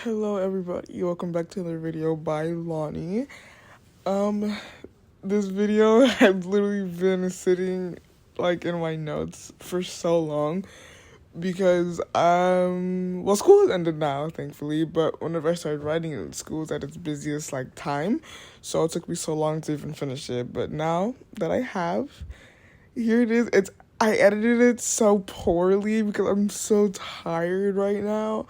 Hello everybody, welcome back to another video by Lonnie. Um, this video had literally been sitting in my notes for so long because school has ended now, thankfully, but whenever I started writing it, school was at its busiest time, so it took me so long to even finish it. But now that I have, here it is. I edited it so poorly because I'm so tired right now.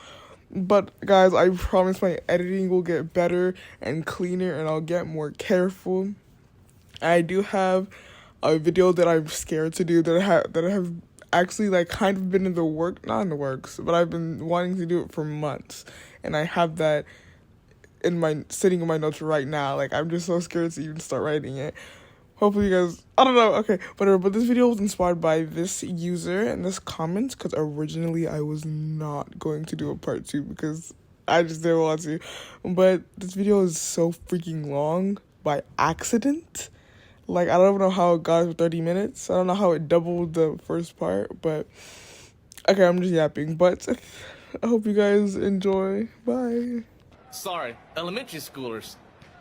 But guys, I promise my editing will get better and cleaner and I'll get more careful. I do have a video that I'm scared to do that I have actually kind of been not in the works, but I've been wanting to do it for months. And I have that sitting in my notes right now. I'm just so scared to even start writing it. Hopefully you guys, I don't know, okay, whatever. But this video was inspired by this user and this comment, because originally I was not going to do a part 2 because I just didn't want to. But this video is so freaking long by accident. I don't even know how it got to 30 minutes. I don't know how it doubled the first part, but okay, I'm just yapping. But I hope you guys enjoy. Bye. Sorry, elementary schoolers.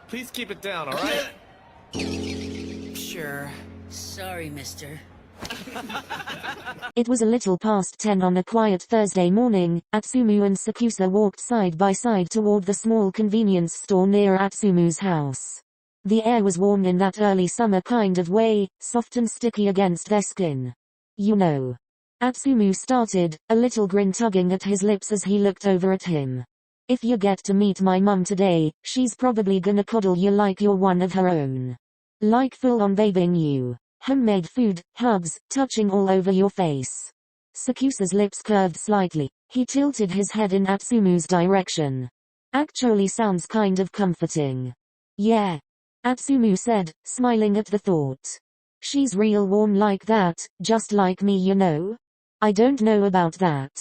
Please keep it down, all right? Sure. Sorry, mister. It was a little past 10 on a quiet Thursday morning. Atsumu and Sakusa walked side by side toward the small convenience store near Atsumu's house. The air was warm in that early summer kind of way, soft and sticky against their skin. You know. Atsumu started, a little grin tugging at his lips as he looked over at him. If you get to meet my mum today, she's probably gonna coddle you like you're one of her own. Like full-on babying you. Homemade food, hugs, touching all over your face. Sakusa's lips curved slightly. He tilted his head in Atsumu's direction. Actually sounds kind of comforting. Yeah. Atsumu said, smiling at the thought. She's real warm like that, just like me, you know? I don't know about that.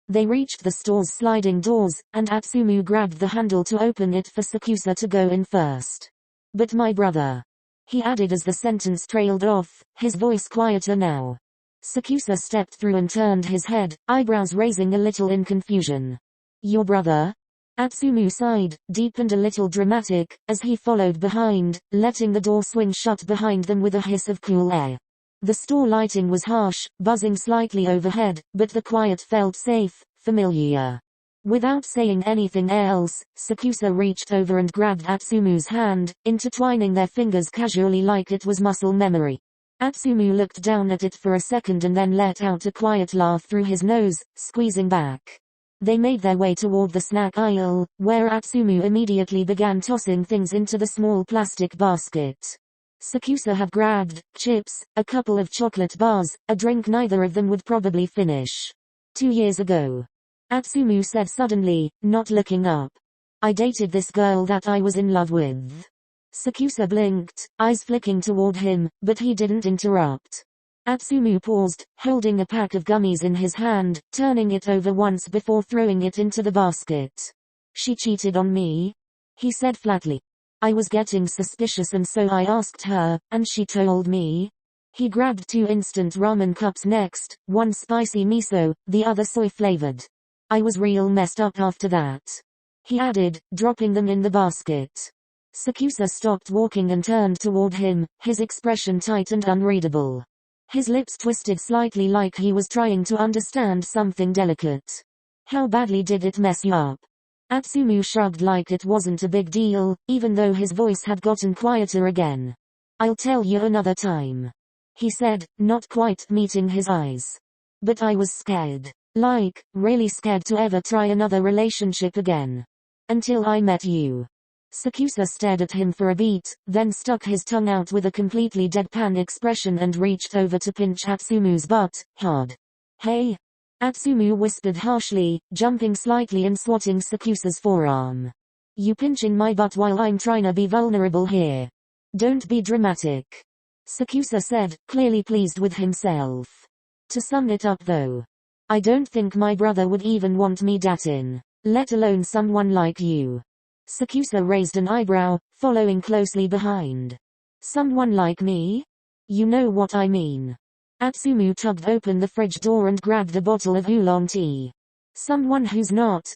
They reached the store's sliding doors, and Atsumu grabbed the handle to open it for Sakusa to go in first. But my brother. He added as the sentence trailed off, his voice quieter now. Sakusa stepped through and turned his head, eyebrows raising a little in confusion. Your brother? Atsumu sighed, deep and a little dramatic, as he followed behind, letting the door swing shut behind them with a hiss of cool air. The store lighting was harsh, buzzing slightly overhead, but the quiet felt safe, familiar. Without saying anything else, Sakusa reached over and grabbed Atsumu's hand, intertwining their fingers casually like it was muscle memory. Atsumu looked down at it for a second and then let out a quiet laugh through his nose, squeezing back. They made their way toward the snack aisle, where Atsumu immediately began tossing things into the small plastic basket. Sakusa had grabbed chips, a couple of chocolate bars, a drink neither of them would probably finish. 2 years ago. Atsumu said suddenly, not looking up. I dated this girl that I was in love with. Sakusa blinked, eyes flicking toward him, but he didn't interrupt. Atsumu paused, holding a pack of gummies in his hand, turning it over once before throwing it into the basket. She cheated on me? He said flatly. I was getting suspicious and so I asked her, and she told me. He grabbed 2 instant ramen cups next, one spicy miso, the other soy-flavored. I was real messed up after that. He added, dropping them in the basket. Sakusa stopped walking and turned toward him, his expression tight and unreadable. His lips twisted slightly like he was trying to understand something delicate. How badly did it mess you up? Atsumu shrugged like it wasn't a big deal, even though his voice had gotten quieter again. I'll tell you another time. He said, not quite meeting his eyes. But I was scared. Really scared to ever try another relationship again. Until I met you. Sakusa stared at him for a beat, then stuck his tongue out with a completely deadpan expression and reached over to pinch Atsumu's butt, hard. Hey? Atsumu whispered harshly, jumping slightly and swatting Sakusa's forearm. You pinching my butt while I'm trying to be vulnerable here. Don't be dramatic. Sakusa said, clearly pleased with himself. To sum it up though. I don't think my brother would even want me dating, let alone someone like you. Sakusa raised an eyebrow, following closely behind. Someone like me? You know what I mean. Atsumu tugged open the fridge door and grabbed a bottle of oolong tea. Someone who's not,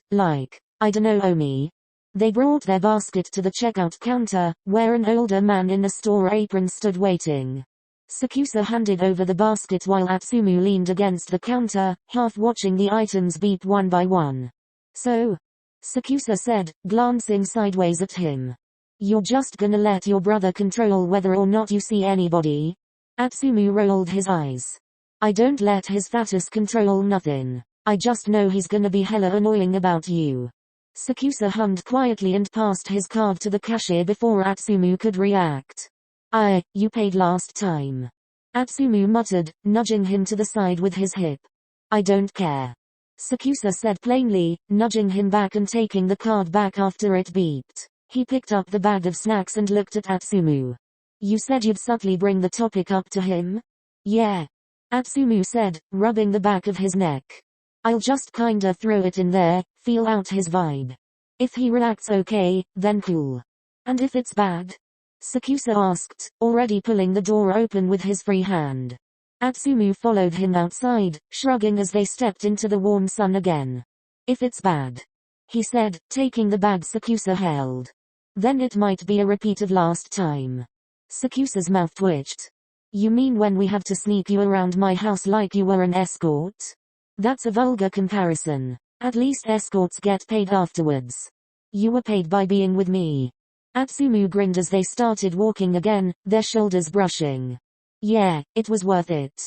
I dunno Omi. They brought their basket to the checkout counter, where an older man in a store apron stood waiting. Sakusa handed over the basket while Atsumu leaned against the counter, half watching the items beep one by one. So? Sakusa said, glancing sideways at him. You're just gonna let your brother control whether or not you see anybody? Atsumu rolled his eyes. I don't let his fatus control nothing. I just know he's gonna be hella annoying about you. Sakusa hummed quietly and passed his card to the cashier before Atsumu could react. You paid last time. Atsumu muttered, nudging him to the side with his hip. I don't care. Sakusa said plainly, nudging him back and taking the card back after it beeped. He picked up the bag of snacks and looked at Atsumu. You said you'd subtly bring the topic up to him? Yeah. Atsumu said, rubbing the back of his neck. I'll just kinda throw it in there, feel out his vibe. If he reacts okay, then cool. And if it's bad? Sakusa asked, already pulling the door open with his free hand. Atsumu followed him outside, shrugging as they stepped into the warm sun again. If it's bad, he said, taking the bag Sakusa held. Then it might be a repeat of last time. Sakusa's mouth twitched. You mean when we have to sneak you around my house like you were an escort? That's a vulgar comparison. At least escorts get paid afterwards. You were paid by being with me. Atsumu grinned as they started walking again, their shoulders brushing. Yeah, it was worth it.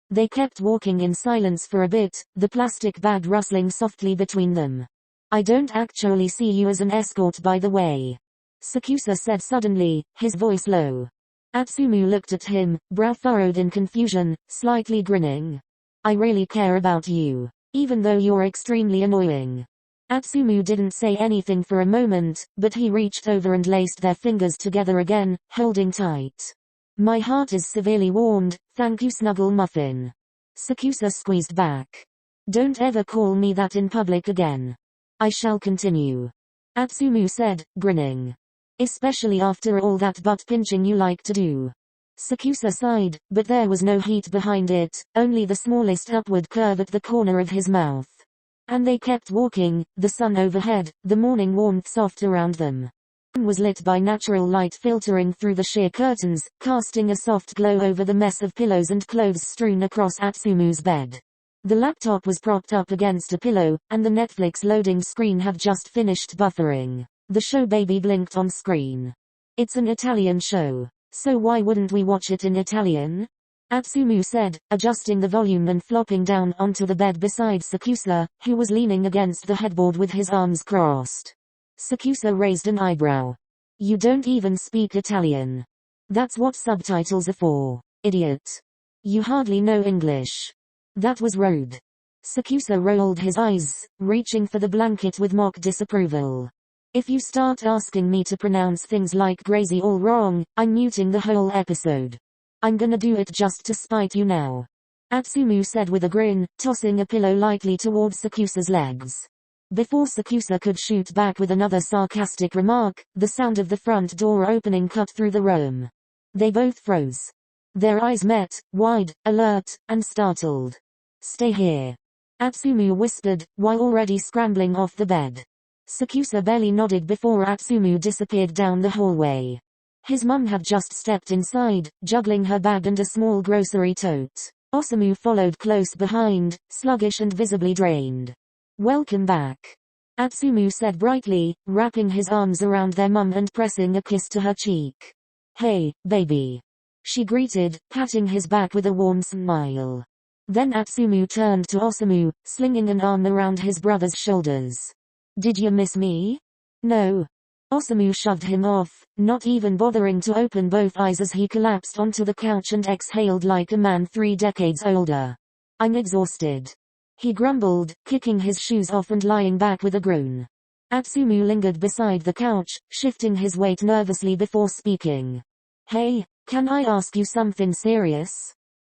They kept walking in silence for a bit, the plastic bag rustling softly between them. I don't actually see you as an escort by the way. Sakusa said suddenly, his voice low. Atsumu looked at him, brow furrowed in confusion, slightly grinning. I really care about you. Even though you're extremely annoying. Atsumu didn't say anything for a moment, but he reached over and laced their fingers together again, holding tight. My heart is severely warmed, thank you Snuggle Muffin. Sakusa squeezed back. Don't ever call me that in public again. I shall continue. Atsumu said, grinning. Especially after all that butt pinching you like to do. Sakusa sighed, but there was no heat behind it, only the smallest upward curve at the corner of his mouth. And they kept walking, the sun overhead, the morning warmth soft around them. The room was lit by natural light filtering through the sheer curtains, casting a soft glow over the mess of pillows and clothes strewn across Atsumu's bed. The laptop was propped up against a pillow, and the Netflix loading screen had just finished buffering. The show Baby blinked on screen. It's an Italian show. So why wouldn't we watch it in Italian? Atsumu said, adjusting the volume and flopping down onto the bed beside Sakusa, who was leaning against the headboard with his arms crossed. Sakusa raised an eyebrow. You don't even speak Italian. That's what subtitles are for, idiot. You hardly know English. That was rude. Sakusa rolled his eyes, reaching for the blanket with mock disapproval. If you start asking me to pronounce things like crazy all wrong, I'm muting the whole episode. I'm gonna do it just to spite you now. Atsumu said with a grin, tossing a pillow lightly towards Sakusa's legs. Before Sakusa could shoot back with another sarcastic remark, the sound of the front door opening cut through the room. They both froze. Their eyes met, wide, alert, and startled. Stay here. Atsumu whispered, while already scrambling off the bed. Sakusa barely nodded before Atsumu disappeared down the hallway. His mum had just stepped inside, juggling her bag and a small grocery tote. Osamu followed close behind, sluggish and visibly drained. Welcome back. Atsumu said brightly, wrapping his arms around their mum and pressing a kiss to her cheek. Hey, baby. She greeted, patting his back with a warm smile. Then Atsumu turned to Osamu, slinging an arm around his brother's shoulders. Did you miss me? No. Osamu shoved him off, not even bothering to open both eyes as he collapsed onto the couch and exhaled like a man 3 decades older. I'm exhausted. He grumbled, kicking his shoes off and lying back with a groan. Atsumu lingered beside the couch, shifting his weight nervously before speaking. Hey, can I ask you something serious?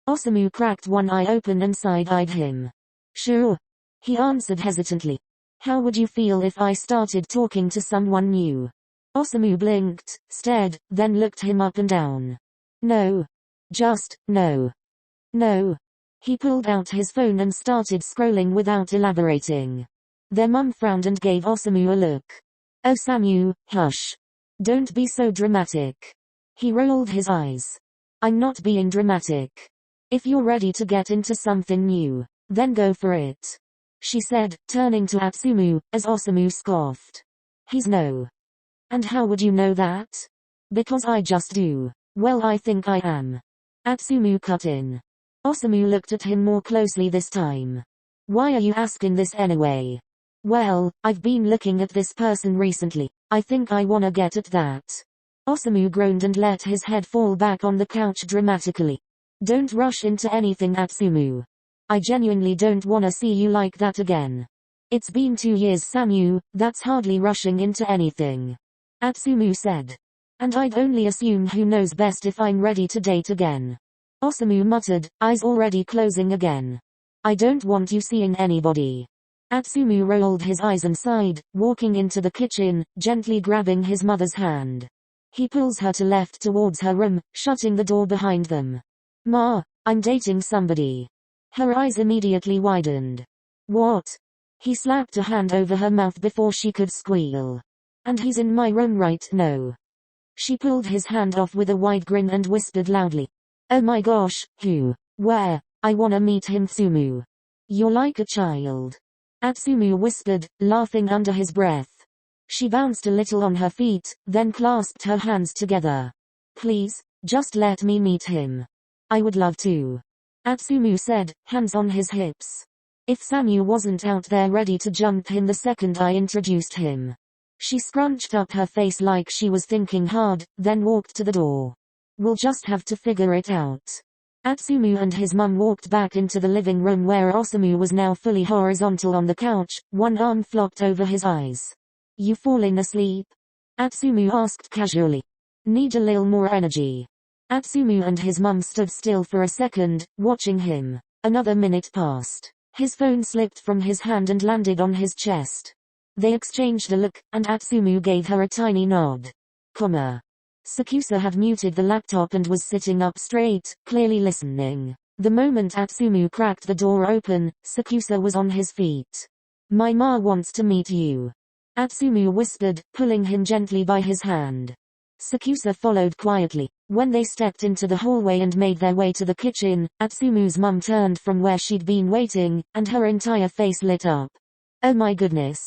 Osamu cracked one eye open and side-eyed him. Sure. He answered hesitantly. How would you feel if I started talking to someone new? Osamu blinked, stared, then looked him up and down. No. Just, no. No. He pulled out his phone and started scrolling without elaborating. Their mum frowned and gave Osamu a look. Osamu, hush. Don't be so dramatic. He rolled his eyes. I'm not being dramatic. If you're ready to get into something new, then go for it, she said, turning to Atsumu, as Osamu scoffed. He's no. And how would you know that? Because I just do. Well, I think I am. Atsumu cut in. Osamu looked at him more closely this time. Why are you asking this anyway? Well, I've been looking at this person recently. I think I wanna get at that. Osamu groaned and let his head fall back on the couch dramatically. Don't rush into anything, Atsumu. I genuinely don't wanna see you like that again. It's been 2 years, Samu, that's hardly rushing into anything. Atsumu said. And I'd only assume who knows best if I'm ready to date again. Osamu muttered, eyes already closing again. I don't want you seeing anybody. Atsumu rolled his eyes and sighed, walking into the kitchen, gently grabbing his mother's hand. He pulls her to left towards her room, shutting the door behind them. Ma, I'm dating somebody. Her eyes immediately widened. What? He slapped a hand over her mouth before she could squeal. And he's in my room right now. She pulled his hand off with a wide grin and whispered loudly. Oh my gosh, who? Where? I wanna meet him, Atsumu. You're like a child. Atsumu whispered, laughing under his breath. She bounced a little on her feet, then clasped her hands together. Please, just let me meet him. I would love to. Atsumu said, hands on his hips. If Samu wasn't out there ready to jump him the second I introduced him. She scrunched up her face like she was thinking hard, then walked to the door. We'll just have to figure it out. Atsumu and his mum walked back into the living room where Osamu was now fully horizontal on the couch, one arm flopped over his eyes. You falling asleep? Atsumu asked casually. Need a little more energy. Atsumu and his mum stood still for a second, watching him. Another minute passed. His phone slipped from his hand and landed on his chest. They exchanged a look, and Atsumu gave her a tiny nod. Sakusa had muted the laptop and was sitting up straight, clearly listening. The moment Atsumu cracked the door open, Sakusa was on his feet. My ma wants to meet you. Atsumu whispered, pulling him gently by his hand. Sakusa followed quietly. When they stepped into the hallway and made their way to the kitchen, Atsumu's mum turned from where she'd been waiting, and her entire face lit up. Oh my goodness,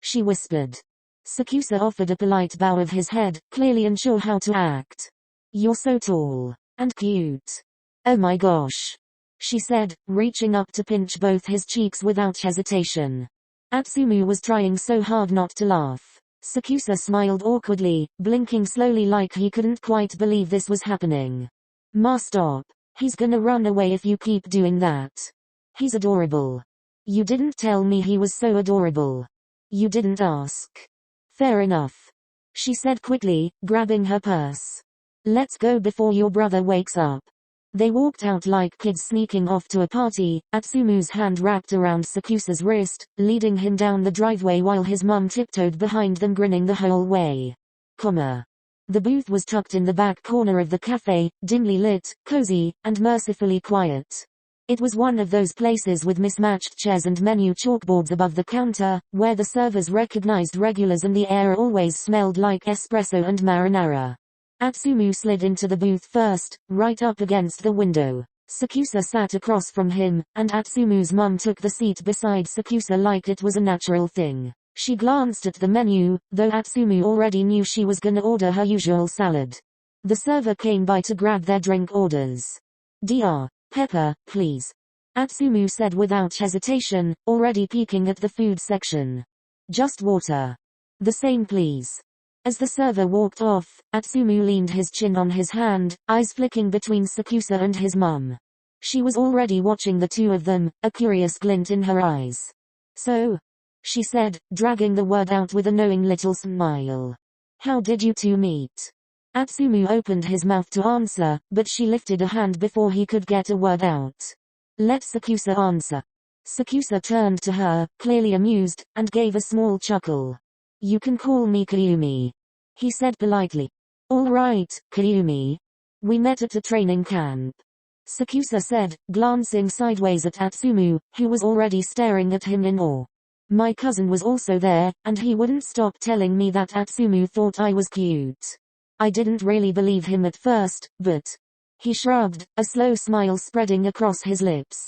she whispered. Sakusa offered a polite bow of his head, clearly unsure how to act. You're so tall. And cute. Oh my gosh, she said, reaching up to pinch both his cheeks without hesitation. Atsumu was trying so hard not to laugh. Sakusa smiled awkwardly, blinking slowly like he couldn't quite believe this was happening. Ma, stop. He's gonna run away if you keep doing that. He's adorable. You didn't tell me he was so adorable. You didn't ask. Fair enough, she said quickly, grabbing her purse. Let's go before your brother wakes up. They walked out like kids sneaking off to a party, Atsumu's hand wrapped around Sakusa's wrist, leading him down the driveway while his mum tiptoed behind them grinning the whole way. The booth was tucked in the back corner of the cafe, dimly lit, cozy, and mercifully quiet. It was one of those places with mismatched chairs and menu chalkboards above the counter, where the servers recognized regulars and the air always smelled like espresso and marinara. Atsumu slid into the booth first, right up against the window. Sakusa sat across from him, and Atsumu's mum took the seat beside Sakusa like it was a natural thing. She glanced at the menu, though Atsumu already knew she was gonna order her usual salad. The server came by to grab their drink orders. Dr. Pepper, please. Atsumu said without hesitation, already peeking at the food section. Just water. The same please. As the server walked off, Atsumu leaned his chin on his hand, eyes flicking between Sakusa and his mum. She was already watching the two of them, a curious glint in her eyes. So? She said, dragging the word out with a knowing little smile. How did you two meet? Atsumu opened his mouth to answer, but she lifted a hand before he could get a word out. Let Sakusa answer. Sakusa turned to her, clearly amused, and gave a small chuckle. You can call me Kayumi, he said politely. All right, Kayumi. We met at a training camp, Sakusa said, glancing sideways at Atsumu, who was already staring at him in awe. My cousin was also there, and he wouldn't stop telling me that Atsumu thought I was cute. I didn't really believe him at first, but he shrugged, a slow smile spreading across his lips.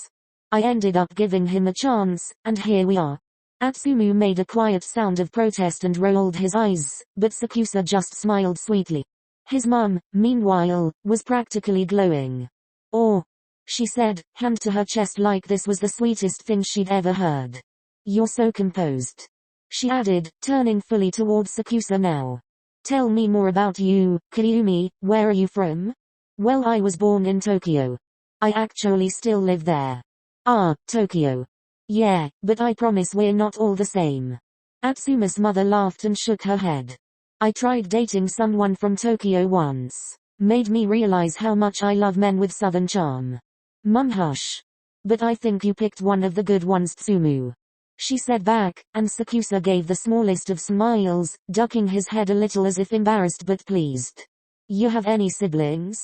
I ended up giving him a chance, and here we are. Atsumu made a quiet sound of protest and rolled his eyes, but Sakusa just smiled sweetly. His mum, meanwhile, was practically glowing. "Oh," she said, hand to her chest like this was the sweetest thing she'd ever heard. "You're so composed," she added, turning fully toward Sakusa now. "Tell me more about you, Kyumi. Where are you from?" "Well, I was born in Tokyo. I actually still live there." "Ah, Tokyo. Yeah, but I promise we're not all the same." Atsuma's mother laughed and shook her head. "I tried dating someone from Tokyo once. Made me realize how much I love men with southern charm." "Mum, hush. But I think you picked one of the good ones, Atsumu," she said back, and Sakusa gave the smallest of smiles, ducking his head a little as if embarrassed but pleased. "You have any siblings?"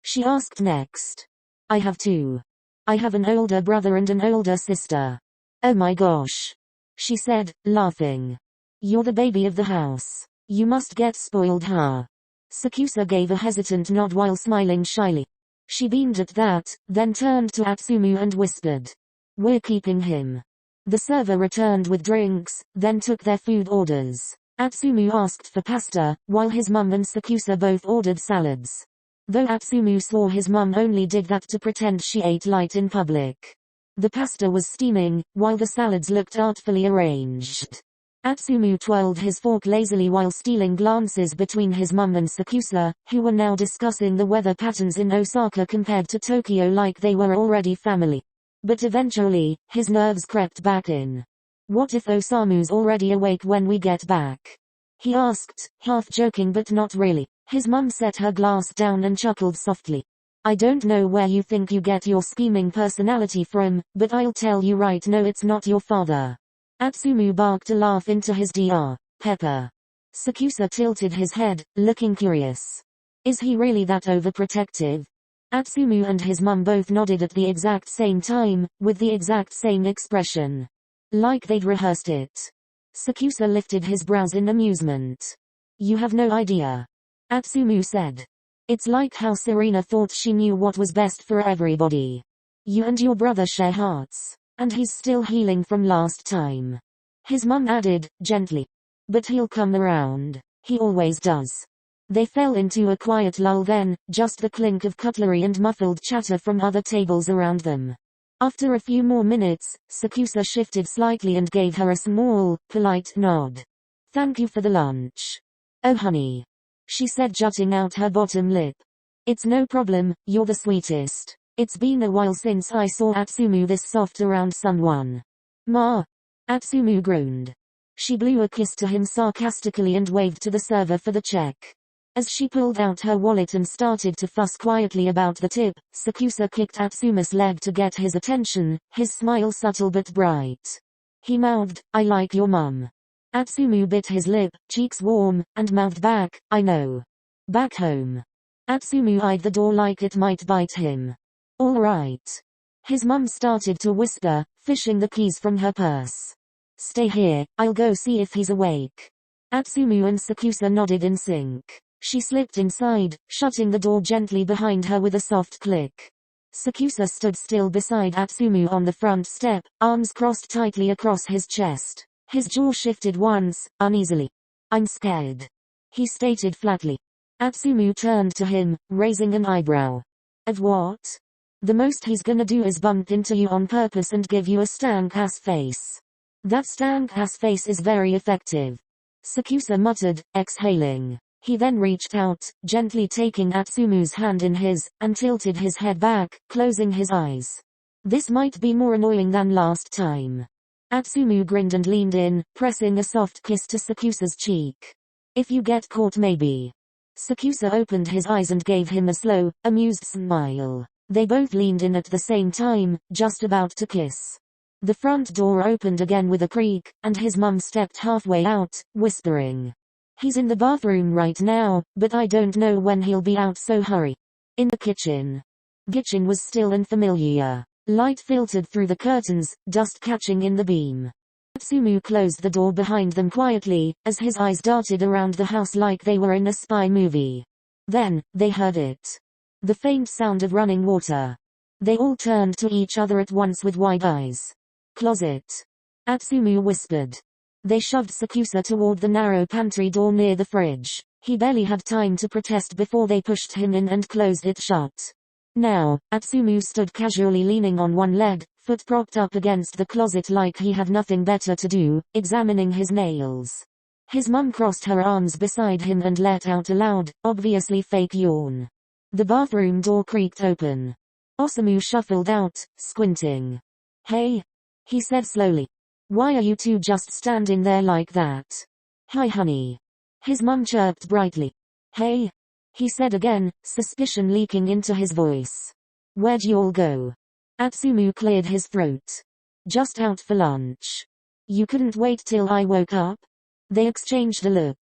she asked next. "I have two. I have an older brother and an older sister." "Oh my gosh," she said, laughing. "You're the baby of the house. You must get spoiled, huh?" Sakusa gave a hesitant nod while smiling shyly. She beamed at that, then turned to Atsumu and whispered, "We're keeping him." The server returned with drinks, then took their food orders. Atsumu asked for pasta, while his mum and Sakusa both ordered salads. Though Atsumu swore his mum only did that to pretend she ate light in public. The pasta was steaming, while the salads looked artfully arranged. Atsumu twirled his fork lazily while stealing glances between his mum and Sakusa, who were now discussing the weather patterns in Osaka compared to Tokyo like they were already family. But eventually, his nerves crept back in. "What if Osamu's already awake when we get back?" he asked, half joking but not really. His mum set her glass down and chuckled softly. "I don't know where you think you get your scheming personality from, but I'll tell you right now it's not your father." Atsumu barked a laugh into his Pepper. Sakusa tilted his head, looking curious. "Is he really that overprotective?" Atsumu and his mum both nodded at the exact same time, with the exact same expression. Like they'd rehearsed it. Sakusa lifted his brows in amusement. "You have no idea," Atsumu said. "It's like how Serena thought she knew what was best for everybody. You and your brother share hearts, and he's still healing from last time." His mum added, gently. "But he'll come around. He always does." They fell into a quiet lull then, just the clink of cutlery and muffled chatter from other tables around them. After a few more minutes, Sakusa shifted slightly and gave her a small, polite nod. "Thank you for the lunch." "Oh honey," she said jutting out her bottom lip. "It's no problem, you're the sweetest. It's been a while since I saw Atsumu this soft around someone." "Ma," Atsumu groaned. She blew a kiss to him sarcastically and waved to the server for the check. As she pulled out her wallet and started to fuss quietly about the tip, Sakusa kicked Atsuma's leg to get his attention, his smile subtle but bright. He mouthed, "I like your mum." Atsumu bit his lip, cheeks warm, and mouthed back, "I know. Back home." Atsumu eyed the door like it might bite him. "All right." His mum started to whisper, fishing the keys from her purse. "Stay here, I'll go see if he's awake." Atsumu and Sakusa nodded in sync. She slipped inside, shutting the door gently behind her with a soft click. Sakusa stood still beside Atsumu on the front step, arms crossed tightly across his chest. His jaw shifted once, uneasily. "I'm scared," he stated flatly. Atsumu turned to him, raising an eyebrow. "Of what?" "The most he's gonna do is bump into you on purpose and give you a stank-ass face. That stank-ass face is very effective," Sakusa muttered, exhaling. He then reached out, gently taking Atsumu's hand in his, and tilted his head back, closing his eyes. "This might be more annoying than last time." Atsumu grinned and leaned in, pressing a soft kiss to Sakusa's cheek. "If you get caught maybe." Sakusa opened his eyes and gave him a slow, amused smile. They both leaned in at the same time, just about to kiss. The front door opened again with a creak, and his mum stepped halfway out, whispering, "He's in the bathroom right now, but I don't know when he'll be out, so hurry." In the kitchen. Kitchen was still and familiar. Light filtered through the curtains, dust catching in the beam. Atsumu closed the door behind them quietly, as his eyes darted around the house like they were in a spy movie. Then, they heard it. The faint sound of running water. They all turned to each other at once with wide eyes. Closet. Atsumu whispered. They shoved Sakusa toward the narrow pantry door near the fridge. He barely had time to protest before they pushed him in and closed it shut. Now, Atsumu stood casually leaning on one leg, foot propped up against the closet like he had nothing better to do, examining his nails. His mum crossed her arms beside him and let out a loud, obviously fake yawn. The bathroom door creaked open. Osamu shuffled out, squinting. "Hey," he said slowly. "Why are you two just standing there like that?" "Hi honey." His mum chirped brightly. "Hey," he said again, suspicion leaking into his voice. "Where'd you all go?" Atsumu cleared his throat. "Just out for lunch." "You couldn't wait till I woke up?" They exchanged a look.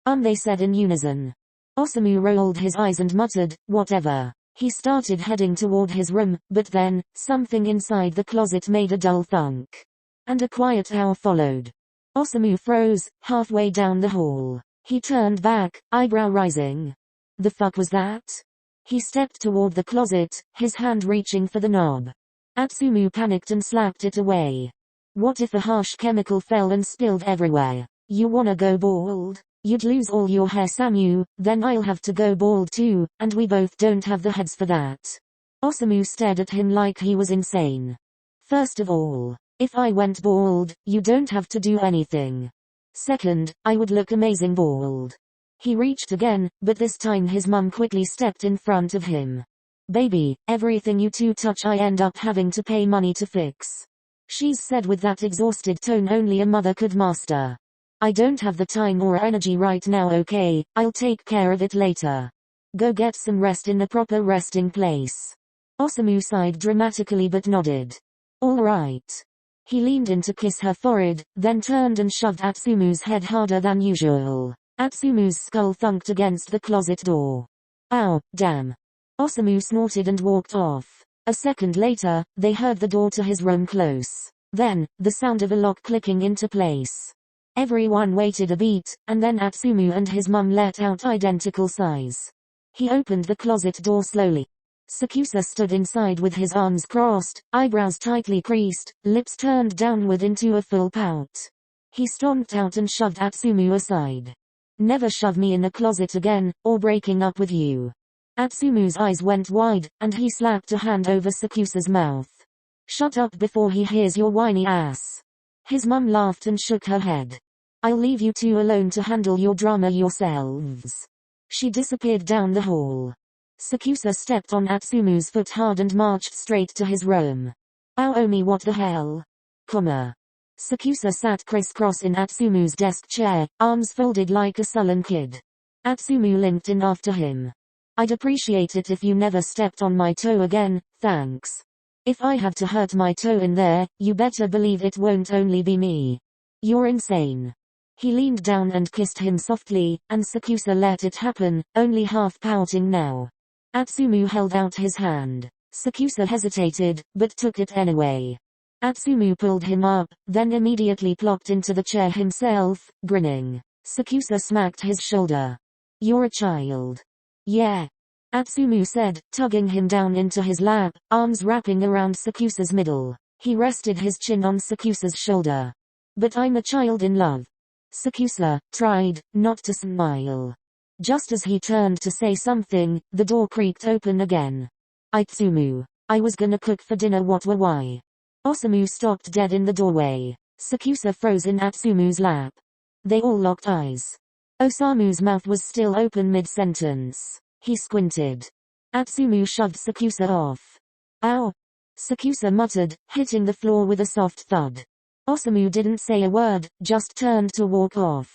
They said in unison. Osamu rolled his eyes and muttered, "Whatever." He started heading toward his room, but then, something inside the closet made a dull thunk. And a quiet howl followed. Osamu froze, halfway down the hall. He turned back, eyebrow rising. The fuck was that? He stepped toward the closet, his hand reaching for the knob. Atsumu panicked and slapped it away. What if a harsh chemical fell and spilled everywhere? You wanna go bald? You'd lose all your hair, Samu, then I'll have to go bald too, and we both don't have the heads for that. Osamu stared at him like he was insane. First of all, if I went bald, you don't have to do anything. Second, I would look amazing bald. He reached again, but this time his mum quickly stepped in front of him. "Baby, everything you two touch I end up having to pay money to fix," she's said with that exhausted tone only a mother could master. "I don't have the time or energy right now, okay? I'll take care of it later. Go get some rest in the proper resting place." Osamu sighed dramatically but nodded. "All right." He leaned in to kiss her forehead, then turned and shoved Atsumu's head harder than usual. Atsumu's skull thunked against the closet door. "Ow, damn." Osamu snorted and walked off. A second later, they heard the door to his room close. Then, the sound of a lock clicking into place. Everyone waited a beat, and then Atsumu and his mum let out identical sighs. He opened the closet door slowly. Sakusa stood inside with his arms crossed, eyebrows tightly creased, lips turned downward into a full pout. He stomped out and shoved Atsumu aside. "Never shove me in a closet again, or breaking up with you." Atsumu's eyes went wide, and he slapped a hand over Sakusa's mouth. "Shut up before he hears your whiny ass." His mum laughed and shook her head. "I'll leave you two alone to handle your drama yourselves." She disappeared down the hall. Sakusa stepped on Atsumu's foot hard and marched straight to his room. "Aomi, what the hell?" Sakusa sat crisscross in Atsumu's desk chair, arms folded like a sullen kid. Atsumu limped in after him. "I'd appreciate it if you never stepped on my toe again, thanks. If I have to hurt my toe in there, you better believe it won't only be me. You're insane." He leaned down and kissed him softly, and Sakusa let it happen, only half pouting now. Atsumu held out his hand. Sakusa hesitated, but took it anyway. Atsumu pulled him up, then immediately plopped into the chair himself, grinning. Sakusa smacked his shoulder. "You're a child." "Yeah," Atsumu said, tugging him down into his lap, arms wrapping around Sakusa's middle. He rested his chin on Sakusa's shoulder. "But I'm a child in love." Sakusa tried not to smile. Just as he turned to say something, the door creaked open again. "Atsumu, I was gonna cook for dinner, what were why?" Osamu stopped dead in the doorway. Sakusa froze in Atsumu's lap. They all locked eyes. Osamu's mouth was still open mid-sentence. He squinted. Atsumu shoved Sakusa off. "Ow!" Sakusa muttered, hitting the floor with a soft thud. Osamu didn't say a word, just turned to walk off.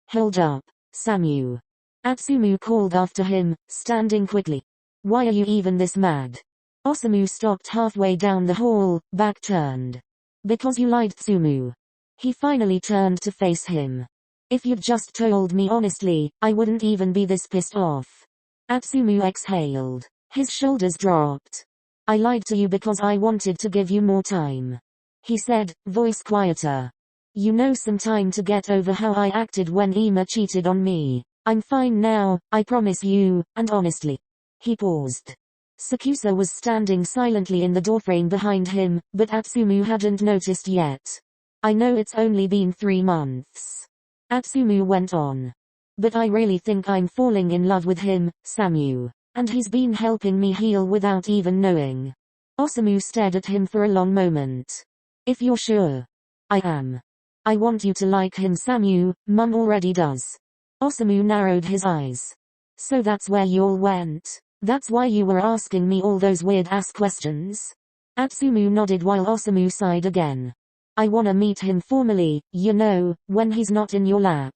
"Hold up, Samu." Atsumu called after him, standing quickly. "Why are you even this mad?" Osamu stopped halfway down the hall, back turned. "Because you lied, Atsumu." He finally turned to face him. "If you'd just told me honestly, I wouldn't even be this pissed off." Atsumu exhaled. His shoulders dropped. "I lied to you because I wanted to give you more time," he said, voice quieter. You know, some time to get over how I acted when Ima cheated on me. I'm fine now, I promise you, and honestly. He paused. Sakusa was standing silently in the doorframe behind him, but Atsumu hadn't noticed yet. I know it's only been 3 months. Atsumu went on. But I really think I'm falling in love with him, Samu. And he's been helping me heal without even knowing. Osamu stared at him for a long moment. If you're sure. I am. I want you to like him, Samu, Mum already does. Osamu narrowed his eyes. So that's where you all went? That's why you were asking me all those weird-ass questions? Atsumu nodded while Osamu sighed again. I wanna meet him formally, you know, when he's not in your lap.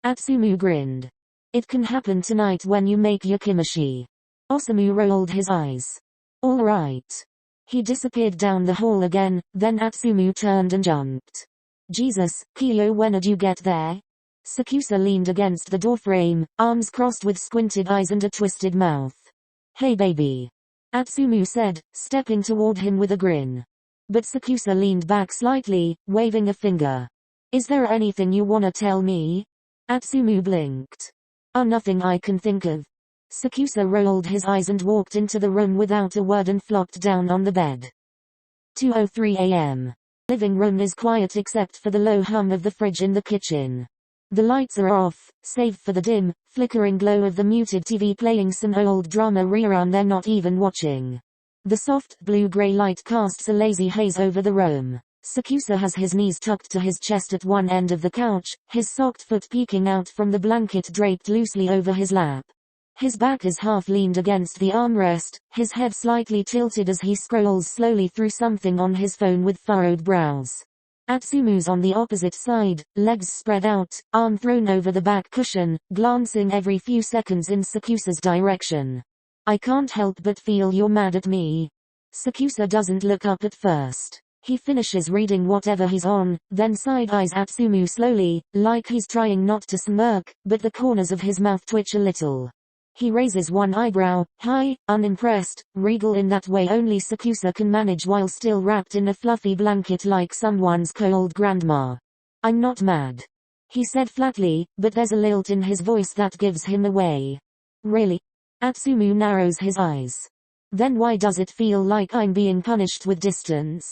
Atsumu grinned. It can happen tonight when you make your kimchi. Osamu rolled his eyes. All right. He disappeared down the hall again, then Atsumu turned and jumped. Jesus, Kyo, when did you get there? Sakusa leaned against the doorframe, arms crossed with squinted eyes and a twisted mouth. Hey baby. Atsumu said, stepping toward him with a grin. But Sakusa leaned back slightly, waving a finger. Is there anything you wanna tell me? Atsumu blinked. Nothing I can think of. Sakusa rolled his eyes and walked into the room without a word and flopped down on the bed. 2:03 a.m. Living room is quiet except for the low hum of the fridge in the kitchen. The lights are off, save for the dim, flickering glow of the muted TV playing some old drama rerun they're not even watching. The soft, blue-gray light casts a lazy haze over the room. Sakusa has his knees tucked to his chest at one end of the couch, his socked foot peeking out from the blanket draped loosely over his lap. His back is half leaned against the armrest, his head slightly tilted as he scrolls slowly through something on his phone with furrowed brows. Atsumu's on the opposite side, legs spread out, arm thrown over the back cushion, glancing every few seconds in Sakusa's direction. I can't help but feel you're mad at me. Sakusa doesn't look up at first. He finishes reading whatever he's on, then side-eyes Atsumu slowly, like he's trying not to smirk, but the corners of his mouth twitch a little. He raises one eyebrow, high, unimpressed, regal in that way only Sakusa can manage while still wrapped in a fluffy blanket like someone's cold grandma. I'm not mad. He said flatly, but there's a lilt in his voice that gives him away. Really? Atsumu narrows his eyes. Then why does it feel like I'm being punished with distance?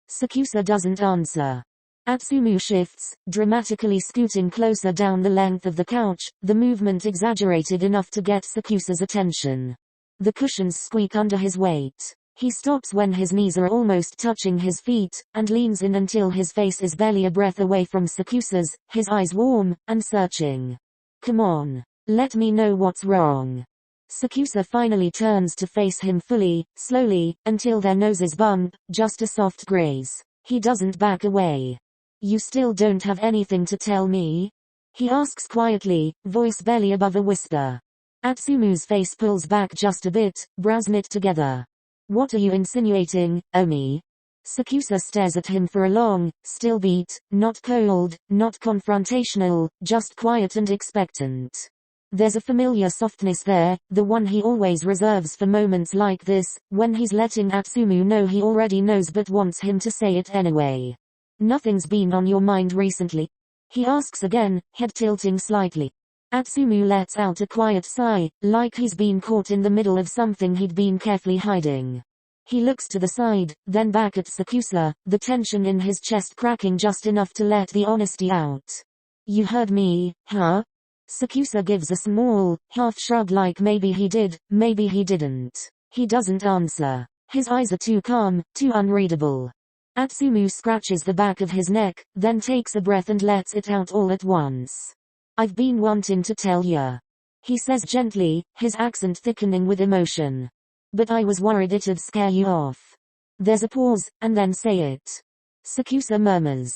Sakusa doesn't answer. Atsumu shifts, dramatically scooting closer down the length of the couch, the movement exaggerated enough to get Sakusa's attention. The cushions squeak under his weight. He stops when his knees are almost touching his feet, and leans in until his face is barely a breath away from Sakusa's, his eyes warm, and searching. Come on. Let me know what's wrong. Sakusa finally turns to face him fully, slowly, until their noses bump, just a soft graze. He doesn't back away. You still don't have anything to tell me? He asks quietly, voice barely above a whisper. Atsumu's face pulls back just a bit, brows knit together. What are you insinuating, Omi? Sakusa stares at him for a long, still beat, not cold, not confrontational, just quiet and expectant. There's a familiar softness there, the one he always reserves for moments like this, when he's letting Atsumu know he already knows but wants him to say it anyway. Nothing's been on your mind recently? He asks again, head tilting slightly. Atsumu lets out a quiet sigh, like he's been caught in the middle of something he'd been carefully hiding. He looks to the side, then back at Sakusa, the tension in his chest cracking just enough to let the honesty out. You heard me, huh? Sakusa gives a small, half shrug like maybe he did, maybe he didn't. He doesn't answer. His eyes are too calm, too unreadable. Atsumu scratches the back of his neck, then takes a breath and lets it out all at once. I've been wanting to tell ya. He says gently, his accent thickening with emotion. But I was worried it'd scare you off. There's a pause, and then say it. Sakusa murmurs.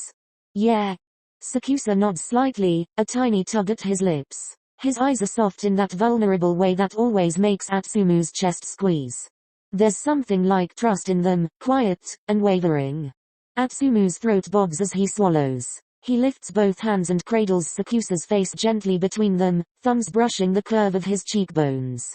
Yeah. Sakusa nods slightly, a tiny tug at his lips. His eyes are soft in that vulnerable way that always makes Atsumu's chest squeeze. There's something like trust in them, quiet, and wavering. Atsumu's throat bobs as he swallows. He lifts both hands and cradles Sakusa's face gently between them, thumbs brushing the curve of his cheekbones.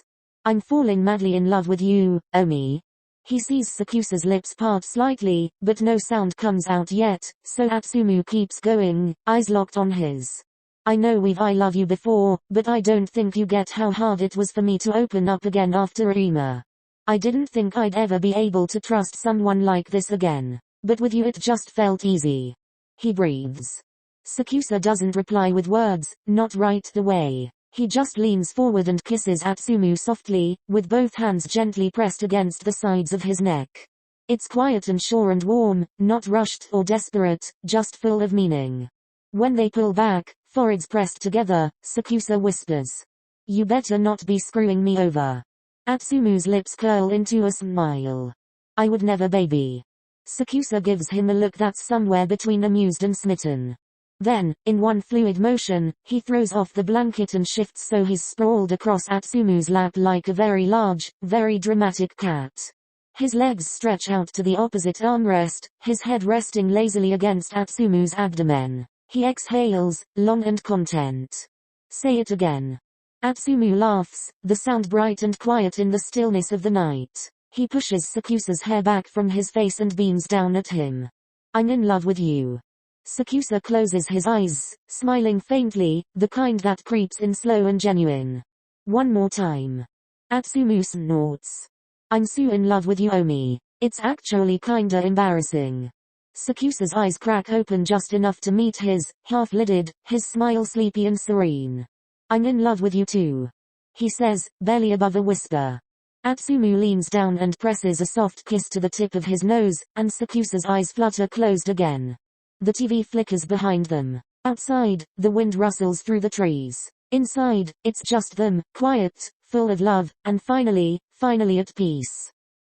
I'm falling madly in love with you, Omi. He sees Sakusa's lips part slightly, but no sound comes out yet, so Atsumu keeps going, eyes locked on his. I know we've I love you before, but I don't think you get how hard it was for me to open up again after Rima. I didn't think I'd ever be able to trust someone like this again. But with you it just felt easy. He breathes. Sakusa doesn't reply with words, not right away. He just leans forward and kisses Atsumu softly, with both hands gently pressed against the sides of his neck. It's quiet and sure and warm, not rushed or desperate, just full of meaning. When they pull back, foreheads pressed together, Sakusa whispers. You better not be screwing me over. Atsumu's lips curl into a smile. I would never, baby. Sakusa gives him a look that's somewhere between amused and smitten. Then, in one fluid motion, he throws off the blanket and shifts so he's sprawled across Atsumu's lap like a very large, very dramatic cat. His legs stretch out to the opposite armrest, his head resting lazily against Atsumu's abdomen. He exhales, long and content. Say it again. Atsumu laughs, the sound bright and quiet in the stillness of the night. He pushes Sakusa's hair back from his face and beams down at him. I'm in love with you. Sakusa closes his eyes, smiling faintly, the kind that creeps in slow and genuine. One more time. Atsumu snorts. I'm so in love with you, Omi. It's actually kinda embarrassing. Sakusa's eyes crack open just enough to meet his, half-lidded, his smile sleepy and serene. I'm in love with you too. He says, barely above a whisper. Atsumu leans down and presses a soft kiss to the tip of his nose, and Sakusa's eyes flutter closed again. The TV flickers behind them. Outside, the wind rustles through the trees. Inside, it's just them, quiet, full of love, and finally at peace.